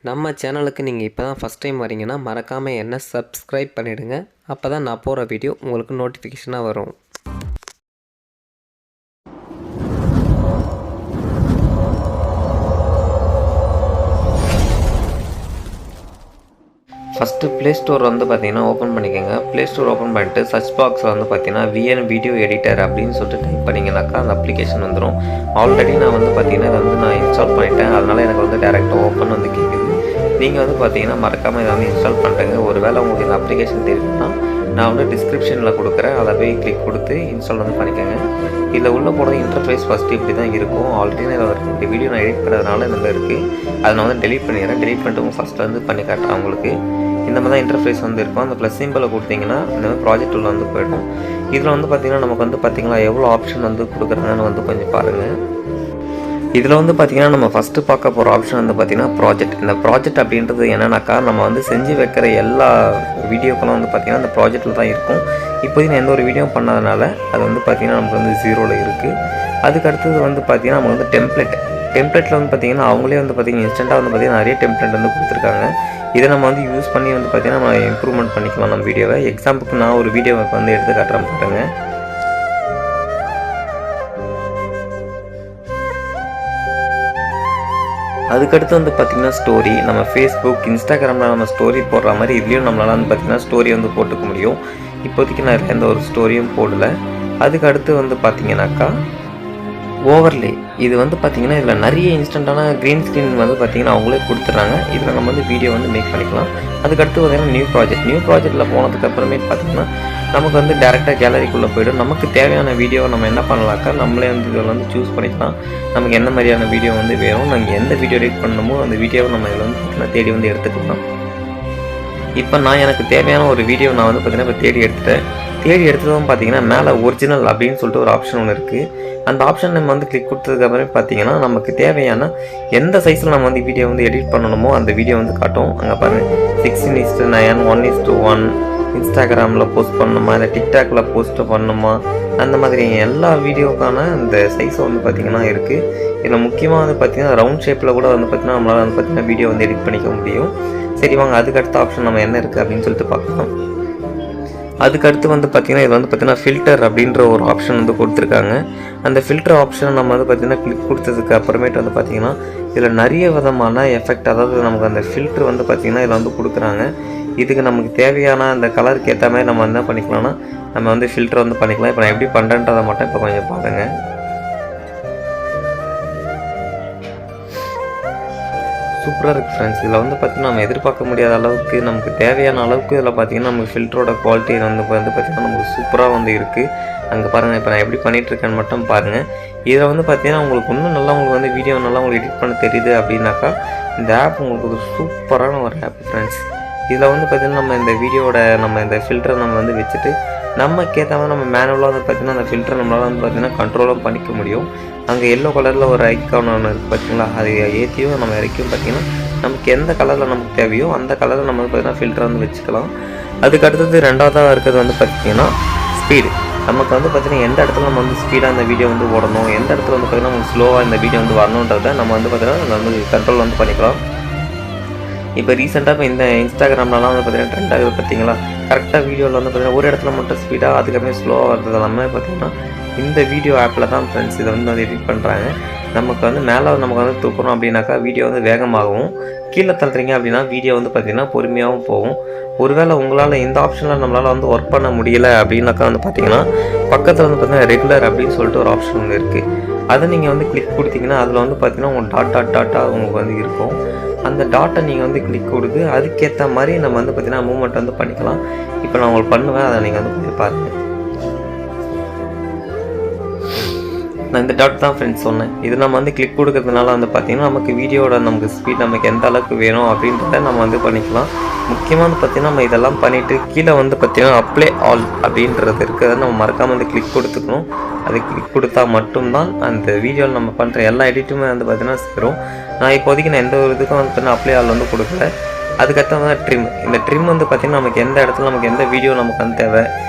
நம்ம சேனலுக்கு நீங்கள் இப்போ தான் ஃபஸ்ட் டைம் வரீங்கன்னா மறக்காமல் என்ன சப்ஸ்கிரைப் பண்ணிவிடுங்க. அப்போ தான் நான் போகிற வீடியோ உங்களுக்கு நோட்டிஃபிகேஷனாக வரும். ஃபஸ்ட்டு ப்ளே ஸ்டோர் வந்து பார்த்தீங்கன்னா ஓப்பன் பண்ணிக்கோங்க. ப்ளே ஸ்டோர் ஓப்பன் பண்ணிட்டு சர்ச் பாக்ஸில் வந்து பார்த்தீங்கன்னா VN வீடியோ எடிட்டர் அப்படின்னு சொல்லிட்டு டைப் பண்ணிங்கனாக்கா அந்த அப்ளிகேஷன் வந்துடும். ஆல்ரெடி நான் வந்து பார்த்தீங்கன்னா இதை வந்து நான் இன்ஸ்டால் பண்ணிட்டேன். அதனால் எனக்கு வந்து டேரெக்டாக ஓப்பன் வந்து கேட்குது. நீங்கள் வந்து பார்த்தீங்கன்னா மறக்காமல் இதை வந்து இன்ஸ்டால் பண்ணுறேங்க. ஒரு வேளை உங்களுக்கு இந்த அப்ளிகேஷன் தெரியுதுன்னா நான் வந்து டிஸ்கிரிப்ஷனில் கொடுக்குறேன். அதை போய் கிளிக் கொடுத்து இன்ஸ்டால் வந்து பண்ணிக்கோங்க. இதில் உள்ளே போகிறது இன்டர்ஃபேஸ் ஃபஸ்ட்டு இப்படி தான் இருக்கும். ஆல்ரெடி நான் இந்த வீடியோ நான் எடிட் பண்ணுறதுனால இதில் இருக்குது. அதை நான் வந்து டெலீட் பண்ணிடுறேன். டெலீட் பண்ணிட்டு உங்கள் ஃபஸ்ட்டில் வந்து பண்ணி காட்டுறேன் உங்களுக்கு. இந்த மாதிரி தான் இன்டர்ஃபேஸ் வந்து இருக்கும். அந்த ப்ளஸ் சிம்பிளை கொடுத்தீங்கன்னா இந்த மாதிரி ப்ராஜெக்ட் உள்ள வந்து போய்டும். இதில் வந்து பார்த்திங்கன்னா நமக்கு வந்து பார்த்திங்கன்னா எவ்வளோ ஆப்ஷன் வந்து கொடுக்குறாங்கன்னு வந்து கொஞ்சம் பாருங்கள். இதில் வந்து பார்த்திங்கன்னா நம்ம ஃபஸ்ட்டு பார்க்க போகிற ஆப்ஷன் வந்து பார்த்திங்கன்னா ப்ராஜெக்ட். இந்த ப்ராஜெக்ட் அப்படின்றது என்னென்னாக்கா நம்ம வந்து செஞ்சு வைக்கிற எல்லா வீடியோக்களும் வந்து பார்த்திங்கன்னா அந்த ப்ராஜெக்டில் தான் இருக்கும். இப்போதைக்கு நான் எந்த ஒரு வீடியோ பண்ணாதனால அது வந்து பார்த்திங்கன்னா நமக்கு வந்து 0ல் இருக்குது. அதுக்கு அடுத்தது வந்து பார்த்திங்கன்னா நம்ம வந்து டெம்ப்ளேட்டில் வந்து பார்த்திங்கன்னா அவங்களே வந்து பார்த்திங்கன்னா இன்ஸ்டண்ட்டாக வந்து பார்த்திங்கன்னா நிறைய டெம்ப்ளேட் வந்து கொடுத்துருக்காங்க. இதை நம்ம வந்து யூஸ் பண்ணி வந்து பார்த்திங்கன்னா நம்ம இம்ப்ரூவ்மெண்ட் பண்ணிக்கலாம் நம்ம வீடியோவை. எக்ஸாம்பிளுக்கு நான் ஒரு வீடியோவை வந்து எடுத்து காட்டுறேன் பாருங்க. அதுக்கடுத்து வந்து பார்த்திங்கன்னா ஸ்டோரி, நம்ம ஃபேஸ்புக் இன்ஸ்டாகிராமில் நம்ம ஸ்டோரி போடுற மாதிரி இதுலேயும் நம்மளால் வந்து பார்த்திங்கன்னா ஸ்டோரி வந்து போட்டுக்க முடியும். இப்போதைக்கு நான் எந்த ஒரு ஸ்டோரியும் போடலை. அதுக்கு அடுத்து வந்து பார்த்திங்கனாக்கா ஓவர்லே. இது வந்து பார்த்திங்கன்னா இதில் நிறைய இன்ஸ்டண்ட்டான க்ரீன் ஸ்க்ரீன் வந்து பார்த்திங்கன்னா அவங்களே கொடுத்துட்றாங்க. இதில் நம்ம வந்து வீடியோ வந்து மேக் பண்ணிக்கலாம். அதுக்கடுத்து பார்த்திங்கன்னா நியூ ப்ராஜெக்ட்டில் போனதுக்கு அப்புறமேட்டு பார்த்திங்கன்னா நமக்கு வந்து டேரெக்டாக கேலரிக்குள்ளே போய்டும். நமக்கு தேவையான வீடியோவை நம்ம என்ன பண்ணலாக்கா நம்மளே வந்து இதில் வந்து சூஸ் பண்ணிக்கலாம். நமக்கு எந்த மாதிரியான வீடியோ வந்து வேணும், நாங்கள் எந்த வீடியோ எடிட் பண்ணணுமோ அந்த வீடியோவை நம்ம இதில் வந்து பார்த்திங்கன்னா தேடி வந்து எடுத்துக்கலாம். இப்போ நான் எனக்கு தேவையான ஒரு வீடியோ நான் வந்து பார்த்திங்கன்னா இப்போ தேடி எடுத்ததும் பார்த்திங்கன்னா மேலே ஒரிஜினல் அப்படின்னு சொல்லிட்டு ஒரு ஆப்ஷன் ஒன்று இருக்குது. அந்த ஆப்ஷன் நம்ம வந்து கிளிக் கொடுத்ததுக்கப்புறம் பார்த்திங்கன்னா நமக்கு தேவையான எந்த சைஸில் நம்ம வந்து வீடியோ வந்து எடிட் பண்ணணுமோ அந்த வீடியோ வந்து காட்டும். அங்கே பாருங்கள் 16:9, 1:1, இன்ஸ்டாகிராமில் போஸ்ட் பண்ணணுமா, இல்லை டிக்டாக்ல போஸ்ட் பண்ணணுமா, அந்த மாதிரி எல்லா வீடியோக்கான அந்த சைஸை வந்து பார்த்திங்கன்னா இருக்குது. இதில் முக்கியமாக வந்து பார்த்திங்கன்னா ரவுண்ட் ஷேப்பில் கூட வந்து பார்த்திங்கன்னா நம்மளால் வந்து பார்த்திங்கன்னா வீடியோ வந்து எடிட் பண்ணிக்க முடியும். சரி வாங்க அதுக்கு அடுத்த ஆப்ஷன் நம்ம என்ன இருக்குது அப்படின்னு சொல்லிட்டு பார்க்கலாம். அதுக்கடுத்து வந்து பார்த்திங்கன்னா இதில் வந்து பார்த்திங்கன்னா ஃபில்டர் அப்படின்ற ஒரு ஆப்ஷன் வந்து கொடுத்துருக்காங்க. அந்த ஃபில்டர் ஆப்ஷனை நம்ம வந்து பார்த்திங்கன்னா கிளிக் கொடுத்ததுக்கு அப்புறமேட்டு வந்து பார்த்திங்கன்னா இதில் நிறைய விதமான எஃபெக்ட், அதாவது நமக்கு அந்த ஃபில்டர் வந்து பார்த்திங்கன்னா இதில் வந்து கொடுக்குறாங்க. இதுக்கு நமக்கு தேவையான அந்த கலருக்கு ஏற்ற மாதிரி நம்ம என்ன பண்ணிக்கலாம்னா நம்ம வந்து ஃபில்டர் வந்து பண்ணிக்கலாம். இப்போ நான் எப்படி பண்ணுறேன்றதை மட்டும் இப்போ கொஞ்சம் பாருங்கள். சூப்பராக இருக்குது ஃப்ரெண்ட்ஸ். இதில் வந்து பார்த்திங்கன்னா நம்ம எதிர்பார்க்க முடியாத அளவுக்கு நமக்கு தேவையான அளவுக்கு இதில் பார்த்திங்கன்னா நமக்கு ஃபில்டரோட குவாலிட்டி வந்து பார்த்திங்கன்னா நமக்கு சூப்பராக வந்து இருக்குது. அங்கே பாருங்கள் இப்போ நான் எப்படி பண்ணிகிட்ருக்கேன்னு மட்டும் பாருங்கள். இதில் வந்து பார்த்திங்கன்னா உங்களுக்கு இன்னும் நல்லா உங்களுக்கு வந்து வீடியோ நல்லா உங்களுக்கு எடிட் பண்ண தெரியுது அப்படின்னாக்கா இந்த ஆப் உங்களுக்கு ஒரு சூப்பரான ஒரு ஆப் ஃப்ரெண்ட்ஸ். இதில் வந்து பார்த்திங்கன்னா நம்ம இந்த வீடியோட நம்ம இந்த ஃபில்டரை நம்ம வந்து வச்சுட்டு நமக்கு ஏற்ற மாதிரி நம்ம மேனுவலாக வந்து பார்த்திங்கன்னா அந்த ஃபில்டரை நம்மளால் வந்து பார்த்திங்கன்னா கண்ட்ரோலும் பண்ணிக்க முடியும். அங்கே எல்லோ கலரில் ஒரு ஐக்கான் ஒன்று இருக்குது பார்த்திங்களா, அது ஏற்றியும் நம்ம இறக்கியும் பார்த்திங்கன்னா நமக்கு எந்த கலரில் நமக்கு தேவையோ அந்த கலரில் நம்ம வந்து பார்த்திங்கன்னா ஃபில்டரை வந்து வச்சுக்கலாம். அதுக்கு அடுத்தது ரெண்டாவதாக இருக்கிறது வந்து பார்த்திங்கன்னா ஸ்பீடு. நமக்கு வந்து பார்த்திங்கன்னா எந்த இடத்துல நம்ம வந்து ஸ்பீடாக இந்த வீடியோ வந்து ஓடணும், எந்த இடத்துல வந்து பார்த்திங்கன்னா நமக்கு ஸ்லோவாக இந்த வீடியோ வந்து வரணுன்றதை நம்ம வந்து பார்த்திங்கன்னா நம்ம வந்து கண்ட்ரோல் வந்து பண்ணிக்கலாம். இப்போ ரீசெண்டாக இப்போ இந்த இன்ஸ்டாகிராம்லலாம் வந்து பார்த்திங்கன்னா ட்ரெண்ட் ஆகுது பார்த்திங்களா, கரெக்டாக வீடியோவில் வந்து பார்த்திங்கன்னா ஒரு இடத்துல மட்டும் ஸ்பீடாக அதுக்கப்புறமே ஸ்லோவாக வர்றது எல்லாமே பார்த்திங்கன்னா இந்த வீடியோ ஆப்பில் தான் ஃப்ரெண்ட்ஸ் இதை வந்து எடிட் பண்ணுறாங்க. நமக்கு வந்து மேலே நமக்கு வந்து தூக்குறோம் அப்படின்னாக்கா வீடியோ வந்து வேகமாகவும், கீழே தள்ளுறீங்க அப்படின்னா வீடியோ வந்து பார்த்திங்கன்னா பொறுமையாகவும் போகும். ஒருவேளை உங்களால் இந்த ஆப்ஷனில் நம்மளால் வந்து ஒர்க் பண்ண முடியலை அப்படின்னாக்கா வந்து பார்த்திங்கன்னா பக்கத்தில் வந்து பார்த்திங்கன்னா ரெகுலர் அப்படின்னு சொல்லிட்டு ஒரு ஆப்ஷன் ஒன்று இருக்குது. அதை நீங்கள் வந்து கிளிக் கொடுத்தீங்கன்னா அதில் வந்து பார்த்திங்கன்னா உங்களுக்கு டாட்டாக உங்களுக்கு வந்து இருக்கும். அந்த டாட்டை நீங்கள் வந்து கிளிக் கொடுத்து அதுக்கேற்ற மாதிரி நம்ம வந்து பார்த்திங்கன்னா மூவ்மெண்ட் வந்து பண்ணிக்கலாம். இப்போ நான் உங்களுக்கு பண்ணுவேன், அதை நீங்கள் வந்து போய் பாருங்கள். நான் இந்த டாட் தான் ஃப்ரெண்ட்ஸ் சொன்னேன். இது நம்ம வந்து கிளிக் கொடுக்கறதுனால வந்து பார்த்திங்கன்னா நமக்கு வீடியோட நமக்கு ஸ்பீட் நமக்கு எந்த அளவுக்கு வேணும் அப்படின்றத நம்ம வந்து பண்ணிக்கலாம். முக்கியமாக வந்து பார்த்திங்கன்னா நம்ம இதெல்லாம் பண்ணிவிட்டு கீழே வந்து பார்த்திங்கன்னா அப்ளை ஆல் அப்படின்றது இருக்குது. அதை நம்ம மறக்காமல் வந்து கிளிக் கொடுத்துக்கணும். அது கிளிக் கொடுத்தா மட்டும்தான் அந்த வீடியோவில் நம்ம பண்ணுற எல்லா எடிட்டுமே வந்து பார்த்திங்கன்னா சேரும். நான் இப்போதைக்கு நான் எந்த ஒரு இதுக்கும் வந்து பார்த்திங்கன்னா அப்ளை ஆல் வந்து கொடுக்கல. அதுக்கடுத்து வந்து ட்ரிம். இந்த ட்ரிம் வந்து பார்த்திங்கன்னா நமக்கு எந்த இடத்துல நமக்கு எந்த வீடியோ நமக்கு வந்து தேவை,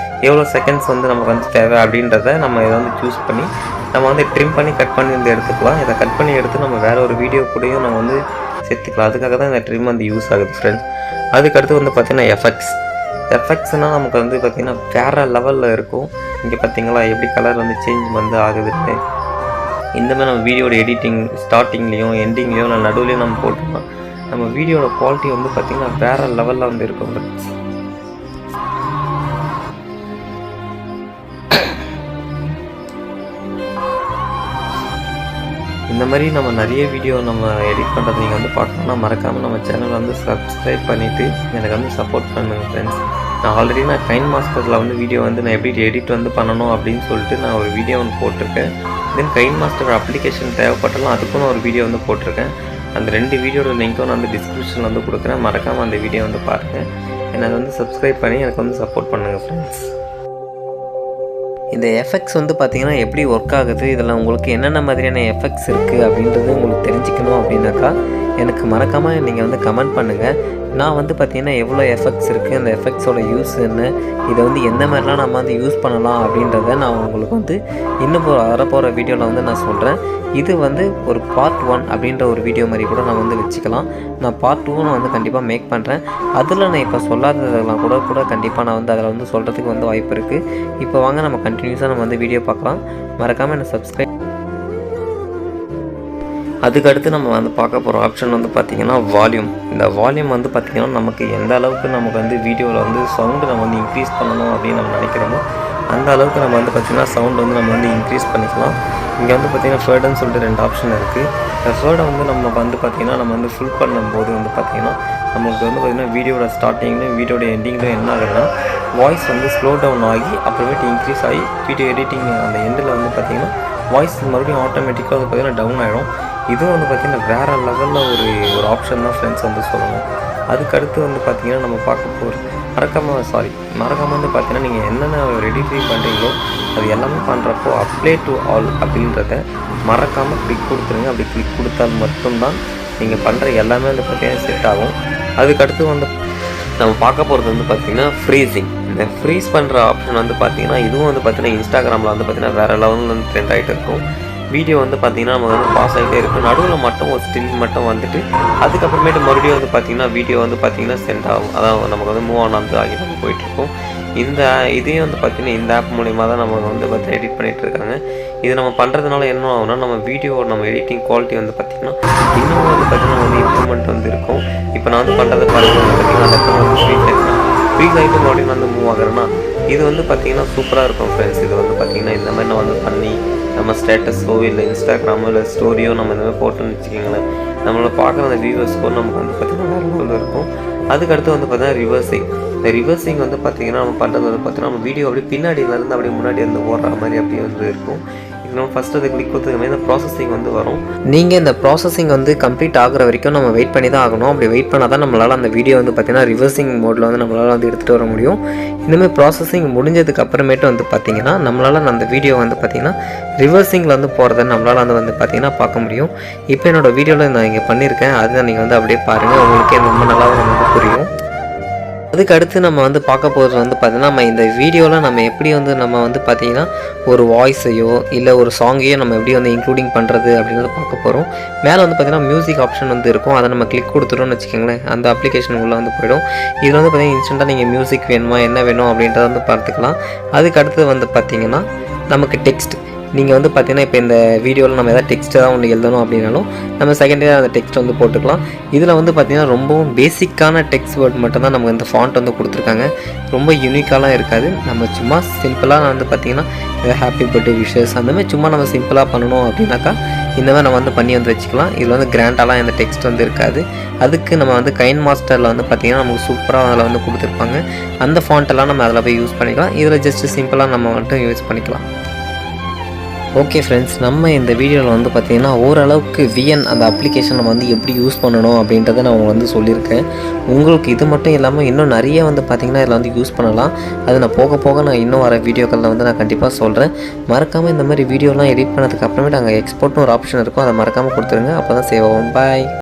எவ்வளோ செகண்ட்ஸ் வந்து நமக்கு வந்து தேவை அப்படின்றத நம்ம இதை வந்து சூஸ் பண்ணி நம்ம வந்து ட்ரிம் பண்ணி கட் பண்ணி வந்து எடுத்துக்கலாம். இதை கட் பண்ணி எடுத்து நம்ம வேறு ஒரு வீடியோ கூடயும் நம்ம வந்து சேர்த்துக்கலாம். அதுக்காக தான் இந்த ட்ரிம் வந்து யூஸ் ஆகுது ஃப்ரெண்ட்ஸ். அதுக்கடுத்து வந்து பார்த்திங்கன்னா எஃபெக்ட்ஸ்னால் நமக்கு வந்து பார்த்திங்கன்னா வேறு லெவலில் இருக்கும். இங்கே பார்த்திங்களா எப்படி கலர் வந்து சேஞ்ச் வந்து ஆகுதுன்னு. இந்த மாதிரி நம்ம வீடியோட எடிட்டிங் ஸ்டார்டிங்லேயும் எண்டிங்லேயும் நடுவுலையும் நம்ம போட்டோம்னா நம்ம வீடியோட குவாலிட்டி வந்து பார்த்திங்கன்னா வேறு லெவலில் வந்து இருக்கும் ஃப்ரெண்ட்ஸ். இந்த மாதிரி நம்ம நிறைய வீடியோ நம்ம எடிட் பண்ணுறது நீங்கள் வந்து பார்க்கணுன்னா மறக்காமல் நம்ம சேனலை வந்து சப்ஸ்கிரைப் பண்ணிவிட்டு எனக்கு வந்து சப்போர்ட் பண்ணுங்கள் ஃப்ரெண்ட்ஸ். நான் கைன் மாஸ்டரில் வந்து வீடியோ வந்து நான் எப்படி எடிட் வந்து பண்ணணும் அப்படின்னு சொல்லிட்டு நான் ஒரு வீடியோ வந்து போட்டிருக்கேன். தென் கைன் மாஸ்டர் அப்ளிகேஷன் தேவைப்பட்டாலும் அதுக்கும் நான் ஒரு வீடியோ வந்து போட்டிருக்கேன். அந்த 2 வீடியோட லிங்க்கும் நான் வந்து டிஸ்கிரிப்ஷனில் வந்து கொடுக்குறேன். மறக்காமல் அந்த வீடியோ வந்து பாருங்கள். என்னை வந்து சப்ஸ்கிரைப் பண்ணி எனக்கு வந்து சப்போர்ட் பண்ணுங்கள் ஃப்ரெண்ட்ஸ். இந்த எஃபெக்ட்ஸ் வந்து பார்த்திங்கன்னா எப்படி ஒர்க் ஆகுது, இதில் உங்களுக்கு என்னென்ன மாதிரியான எஃபெக்ட்ஸ் இருக்குது அப்படின்றது உங்களுக்கு தெரிஞ்சுக்கணும் அப்படின்னாக்கா எனக்கு மறக்காமல் நீங்கள் வந்து கமெண்ட் பண்ணுங்கள். நான் வந்து பார்த்திங்கன்னா எவ்வளோ எஃபெக்ட்ஸ் இருக்குது, அந்த எஃபெக்ட்ஸோட யூஸ் என்ன, இதை வந்து எந்த மாதிரிலாம் நம்ம வந்து யூஸ் பண்ணலாம் அப்படின்றத நான் உங்களுக்கு வந்து இன்னும் வரப்போகிற வீடியோவில் வந்து நான் சொல்கிறேன். இது வந்து ஒரு பார்ட் 1 அப்படின்ற ஒரு வீடியோ மாதிரி கூட நான் வந்து வச்சுக்கலாம். நான் பார்ட் 2 நான் வந்து கண்டிப்பாக மேக் பண்ணுறேன். அதில் நான் இப்போ சொல்லாததெல்லாம் கூட கண்டிப்பாக நான் வந்து அதில் வந்து சொல்கிறதுக்கு வந்து வாய்ப்பு இருக்குது. இப்போ வாங்க நம்ம கண்டினியூஸாக நம்ம வந்து வீடியோ பார்க்கலாம். மறக்காமல் என்னை சப்ஸ்கிரைப். அதுக்கடுத்து நம்ம வந்து பார்க்க போகிற ஆப்ஷன் வந்து பார்த்திங்கன்னா வால்யூம். இந்த வால்யூம் வந்து பார்த்திங்கன்னா நமக்கு எந்த அளவுக்கு நமக்கு வந்து வீடியோவில் வந்து சவுண்டு நம்ம வந்து இன்க்ரீஸ் பண்ணணும் அப்படின்னு நம்ம நினைக்கிறோமோ அந்த அளவுக்கு நம்ம வந்து பார்த்திங்கன்னா சவுண்டு வந்து நம்ம வந்து இன்க்ரீஸ் பண்ணிக்கலாம். இங்கே வந்து பார்த்திங்கன்னா ஃபேர்டுன்னு சொல்லிட்டு 2 ஆப்ஷன் இருக்குது. இந்த ஃபேர்டை வந்து நம்ம வந்து பார்த்திங்கன்னா நம்ம வந்து ஃபுல் பண்ணும்போது வந்து பார்த்திங்கன்னா நம்மளுக்கு வந்து பார்த்திங்கன்னா வீடியோட ஸ்டார்டிங்லையும் வீடியோட எண்டிங்லையும் என்ன ஆகுதுன்னா வாய்ஸ் வந்து ஸ்லோ டவுன் ஆகி அப்புறமேட்டு இன்க்ரீஸ் ஆகி வீடியோ எடிட்டிங் அந்த எண்டில் வந்து பார்த்திங்கன்னா வாய்ஸ் மறுபடியும் ஆட்டோமேட்டிக்காக வந்து பார்த்திங்கன்னா டவுன் ஆகிடும். இதுவும் வந்து பார்த்திங்கன்னா வேறு லெவலில் ஒரு ஆப்ஷன் தான் ஃப்ரெண்ட்ஸ் வந்து சொல்லணும். அதுக்கடுத்து வந்து பார்த்திங்கன்னா நம்ம பார்க்க போகிறது மறக்காமல் வந்து பார்த்திங்கன்னா நீங்கள் என்னென்ன ரெடிஃபை பண்ணுறீங்களோ அது எல்லாமே பண்ணுறப்போ அப்ளை டு ஆல் அப்படின்றத மறக்காமல் கிளிக் கொடுத்துருங்க. அப்படி கிளிக் கொடுத்தால் மட்டும்தான் நீங்கள் பண்ணுற எல்லாமே வந்து பார்த்திங்கன்னா செட் ஆகும். அதுக்கடுத்து வந்து நம்ம பார்க்க போகிறது வந்து பார்த்திங்கன்னா ஃப்ரீசிங். இந்த ஃப்ரீஸ் பண்ணுற ஆப்ஷன் வந்து பார்த்திங்கன்னா இதுவும் வந்து பார்த்திங்கன்னா இன்ஸ்டாகிராமில் வந்து பார்த்திங்கன்னா வேறு லெவலில் வந்து ட்ரெண்ட் ஆகிட்டு இருக்கும். வீடியோ வந்து பார்த்திங்கன்னா நம்ம வந்து பாஸ் ஆகிட்டே இருக்கும். நடுவில் மட்டும் ஒரு ஸ்டில் மட்டும் வந்துட்டு அதுக்கப்புறமேட்டு மறுபடியும் வந்து பார்த்திங்கன்னா வீடியோ வந்து பார்த்திங்கன்னா சென்ட் ஆகும். அதான் நமக்கு வந்து மூவ் ஆன் வந்து ஆகி நம்ம போயிட்டுருக்கோம். இதையும் வந்து பார்த்திங்கன்னா இந்த ஆப் மூலிமா தான் நம்ம வந்து பார்த்திங்கன்னா எடிட் பண்ணிகிட்ருக்காங்க. இது நம்ம பண்ணுறதுனால என்ன ஆகும்னா நம்ம வீடியோ நம்ம எடிட்டிங் குவாலிட்டி வந்து பார்த்திங்கன்னா இன்னும் வந்து பார்த்திங்கன்னா வந்து இம்ப்ரூவ்மெண்ட் வந்து இருக்கும். இப்போ நான் வந்து பண்ணுறது பாருங்கள் வந்து பார்த்திங்கன்னா அந்த இடத்துல வந்து ஃப்ரீஸ் ஆகிட்டு மறுபடியும் வந்து மூவ் ஆகுறேன்னா இது வந்து பார்த்திங்கன்னா சூப்பராக இருக்கும் ஃப்ரெண்ட்ஸ். இது வந்து பார்த்திங்கன்னா இந்த மாதிரி நான் வந்து பண்ணி நம்ம ஸ்டேட்டஸோ இல்லை இன்ஸ்டாகிராமோ இல்லை ஸ்டோரியோ நம்ம இந்த மாதிரி போட்டோன்னு வச்சுக்கிங்களேன், நம்மளை பார்க்குற அந்த வியூவர்ஸ்க்கோ நமக்கு வந்து பார்த்திங்கன்னா வேறு லெவலில் இருக்கும். அதுக்கடுத்து வந்து பார்த்திங்கன்னா ரிவர்சிங். இந்த ரிவர்சிங் வந்து பார்த்திங்கன்னா நம்ம பண்ணுறது வந்து பார்த்திங்கன்னா நம்ம வீடியோ அப்படியே பின்னாடியிலேருந்து அப்படியே முன்னாடி வந்து ஓடுற மாதிரி அப்படியே வந்து இருக்கும். நம்ம ஃபஸ்ட்டு அதை கிளிக் கொடுத்ததுமே இந்த ப்ராசஸிங் வந்து வரும். நீங்கள் இந்த ப்ராசஸிங் வந்து கம்ப்ளீட் ஆகிற வரைக்கும் நம்ம வெயிட் பண்ணி தான் ஆகணும். அப்படி வெயிட் பண்ணால் தான் நம்மளால் அந்த வீடியோ வந்து பார்த்திங்கன்னா ரிவர்சிங் மோடில் வந்து நம்மளால் வந்து எடுத்துகிட்டு வர முடியும். இந்தமாதிரி ப்ராசஸிங் முடிஞ்சதுக்கு அப்புறமேட்டு வந்து பார்த்திங்கன்னா நம்மளால் அந்த வீடியோ வந்து பார்த்திங்கன்னா ரிவர்சிங்கில் வந்து போகிறத நம்மளால் வந்து பார்த்திங்கன்னா பார்க்க முடியும். இப்போ என்னோடய வீடியோவில் நான் இங்கே பண்ணியிருக்கேன், அதுதான் நீங்கள் வந்து அப்படியே பாருங்கள், உங்களுக்கே ரொம்ப நல்லா வந்து புரியும். அதுக்கு அடுத்து நம்ம வந்து பார்க்க போகிறது வந்து பார்த்திங்கன்னா நம்ம இந்த வீடியோவில் நம்ம எப்படி வந்து நம்ம வந்து பார்த்திங்கன்னா ஒரு வாய்ஸையோ இல்லை ஒரு சாங்கையோ நம்ம எப்படி வந்து இன்க்ளூடிங் பண்ணுறது அப்படின்றத பார்க்க போகிறோம். மேலே வந்து பார்த்திங்கன்னா மியூசிக் ஆப்ஷன் வந்து இருக்கும். அதை நம்ம கிளிக் கொடுத்துட்டோம்னு வச்சுக்கோங்களேன், அந்த அப்ளிகேஷன் உள்ளே வந்து போயிடும். இதில் வந்து பார்த்திங்கன்னா இன்ஸ்டண்ட்டாக நீங்கள் மியூசிக் வேணுமா என்ன வேணும் அப்படின்றத வந்து பார்த்துக்கலாம். அதுக்கு அடுத்து வந்து பார்த்திங்கன்னா நமக்கு டெக்ஸ்ட். நீங்கள் வந்து பார்த்திங்கன்னா இப்போ இந்த வீடியோவில் நம்ம எதாவது டெக்ஸ்ட்டு தான் ஒன்று எழுதணும் அப்படின்னாலும் நம்ம செகண்டரியாக அந்த டெக்ஸ்ட் வந்து போட்டுக்கலாம். இதில் வந்து பார்த்திங்கன்னா ரொம்பவும் பேசிக்கான டெக்ஸ்ட் வேர்ட் மட்டும் தான் நமக்கு இந்த ஃபாண்ட் வந்து கொடுத்துருக்காங்க. ரொம்ப யூனிக்காலாம் இருக்காது. நம்ம சும்மா சிம்பிளாக வந்து பார்த்திங்கன்னா ஹாப்பி பர்த்டே விஷஸ் அந்த மாதிரி சும்மா நம்ம சிம்பிளாக பண்ணணும் அப்படின்னாக்கா இந்த மாதிரி நம்ம வந்து பண்ணி வந்து வச்சுக்கலாம். இதில் வந்து கிராண்டாலாம் இந்த டெக்ஸ்ட் வந்து இருக்காது. அதுக்கு நம்ம வந்து கைன் மாஸ்டரில் வந்து பார்த்திங்கன்னா நமக்கு சூப்பராக அதில் வந்து கொடுத்துருப்பாங்க. அந்த ஃபாண்ட்டெல்லாம் நம்ம அதில் போய் யூஸ் பண்ணிக்கலாம். இதில் ஜஸ்ட்டு சிம்பிளாக நம்ம மட்டும் யூஸ் பண்ணிக்கலாம். ஓகே ஃப்ரெண்ட்ஸ், நம்ம இந்த வீடியோவில் வந்து பார்த்திங்கன்னா ஓரளவுக்கு VN அந்த அப்ளிகேஷன் நம்ம வந்து எப்படி யூஸ் பண்ணணும் அப்படின்றத நான் வந்து சொல்லியிருக்கேன். உங்களுக்கு இது மட்டும் இல்லாமல் இன்னும் நிறைய வந்து பார்த்திங்கன்னா இதில் வந்து யூஸ் பண்ணலாம். அது நான் போக நான் இன்னும் வர வீடியோக்களில் வந்து நான் கண்டிப்பாக சொல்கிறேன். மறக்காமல் இந்த மாதிரி வீடியோலாம் எடிட் பண்ணதுக்கு அப்புறமேட்டு அங்கே எக்ஸ்போர்ட்னு ஒரு ஆப்ஷன் இருக்கும், அதை மறக்காமல் கொடுத்துருங்க. அப்போ தான் சேவ் ஆகும். பாய்.